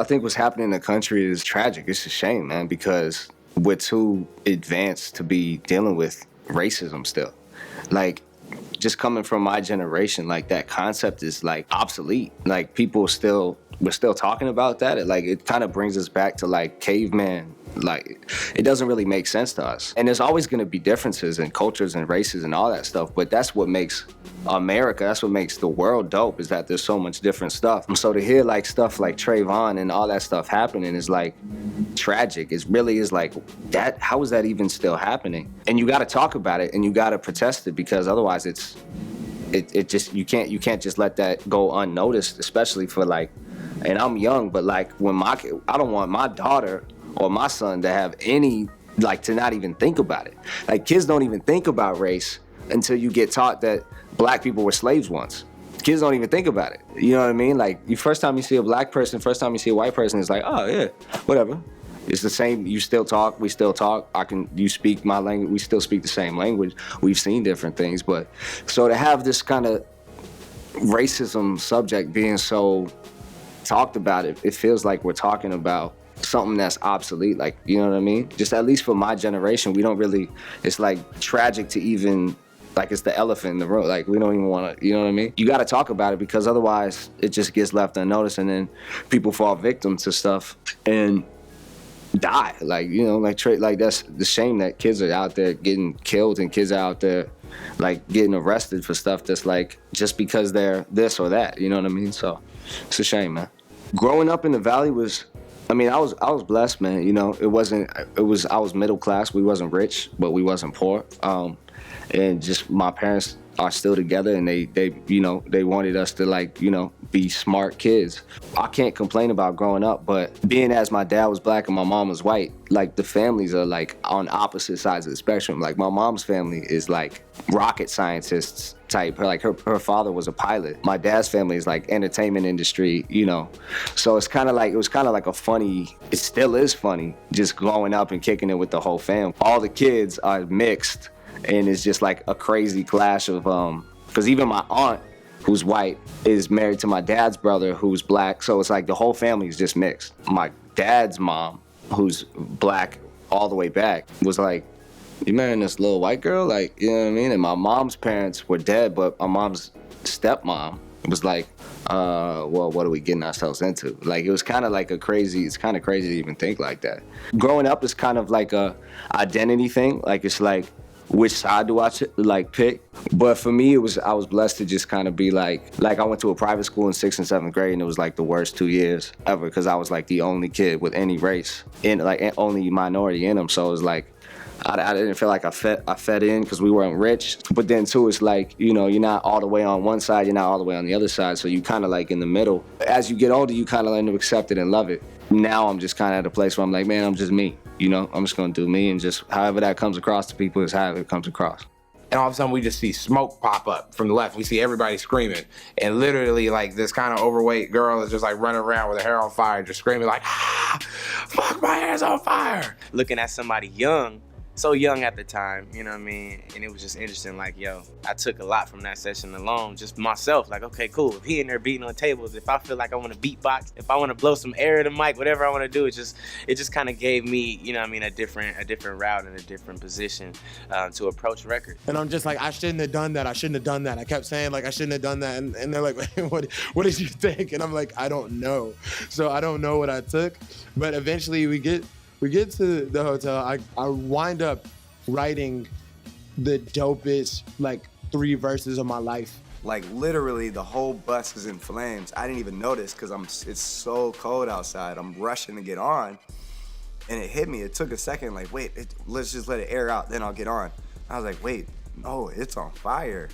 I think what's happening in the country is tragic. It's a shame, man, because we're too advanced to be dealing with racism still. Like, just coming from my generation, like that concept is like obsolete. Like we're still talking about that. It kind of brings us back to like caveman. Like it doesn't really make sense to us. And there's always going to be differences in cultures and races and all that stuff. But that's what makes America, that's what makes the world dope, is that there's so much different stuff. And so to hear like stuff like Trayvon and all that stuff happening is like tragic. It really is like that. How is that even still happening? And you got to talk about it and you got to protest it, because otherwise it just you can't just let that go unnoticed, especially for like. And I'm young, but like I don't want my daughter or my son to have any, like, to not even think about it. Like, kids don't even think about race until you get taught that black people were slaves once. Kids don't even think about it. You know what I mean? Like, first time you see a black person, first time you see a white person, it's like, oh yeah, whatever. It's the same. You still talk, we still talk. You speak my language, we still speak the same language. We've seen different things, but so to have this kind of racism subject being so talked about, it feels like we're talking about something that's obsolete, like, you know what I mean? Just at least for my generation, we don't really, it's like tragic to even, like it's the elephant in the room, like we don't even want to, you know what I mean? You got to talk about it, because otherwise it just gets left unnoticed, and then people fall victim to stuff and die, like, you know, like that's the shame that kids are out there getting killed, and kids are out there like getting arrested for stuff that's like just because they're this or that, you know what I mean? So it's a shame, man. Growing up in the Valley was, I mean, I was blessed, man. You know, I was middle class. We wasn't rich, but we wasn't poor. And just my parents are still together, and they wanted us to, like, you know, be smart kids. I can't complain about growing up, but being as my dad was black and my mom was white, like the families are like on opposite sides of the spectrum. Like my mom's family is like rocket scientists type. Her father was a pilot. My dad's family is like entertainment industry, you know. So it was kind of like a funny, it still is funny, just growing up and kicking it with the whole fam. All the kids are mixed, and it's just like a crazy clash of, because even my aunt, who's white, is married to my dad's brother, who's black. So it's like the whole family is just mixed. My dad's mom, who's black all the way back, was like, you marrying this little white girl? Like, you know what I mean? And my mom's parents were dead, but my mom's stepmom was like, well, what are we getting ourselves into? Like, it was kind of like it's kind of crazy to even think like that. Growing up is kind of like a identity thing. Like, it's like, which side do I pick? But for me, I was blessed to just kind of be like I went to a private school in 6th and 7th grade, and it was like the worst 2 years ever, because I was like the only kid with any race, and like only minority in them. So it was like, I didn't feel like I fit in, because we weren't rich. But then too, it's like, you know, you're not all the way on one side, you're not all the way on the other side, so you kind of like in the middle. As you get older, you kind of learn to accept it and love it. Now I'm just kind of at a place where I'm like, man, I'm just me. You know, I'm just gonna do me, and just however that comes across to people is how it comes across. And all of a sudden we just see smoke pop up from the left. We see everybody screaming. And literally like this kind of overweight girl is just like running around with her hair on fire, just screaming like, ah, fuck, my hair's on fire. Looking at somebody young, so young at the time, you know what I mean? And it was just interesting, like, yo, I took a lot from that session alone, just myself. Like, okay, cool, if he in there beating on tables, if I feel like I want to beatbox, if I want to blow some air in the mic, whatever I want to do, it just kind of gave me, you know what I mean, a different route and a different position to approach record. And I'm just like, I shouldn't have done that. I kept saying, like, I shouldn't have done that. And they're like, what did you think? And I'm like, I don't know. So I don't know what I took. But eventually we get to the hotel. I wind up writing the dopest, like, 3 verses of my life. Like, literally the whole bus is in flames. I didn't even notice, because it's so cold outside. I'm rushing to get on, and it hit me. It took a second, like, wait, let's just let it air out, then I'll get on. I was like, wait, no, it's on fire.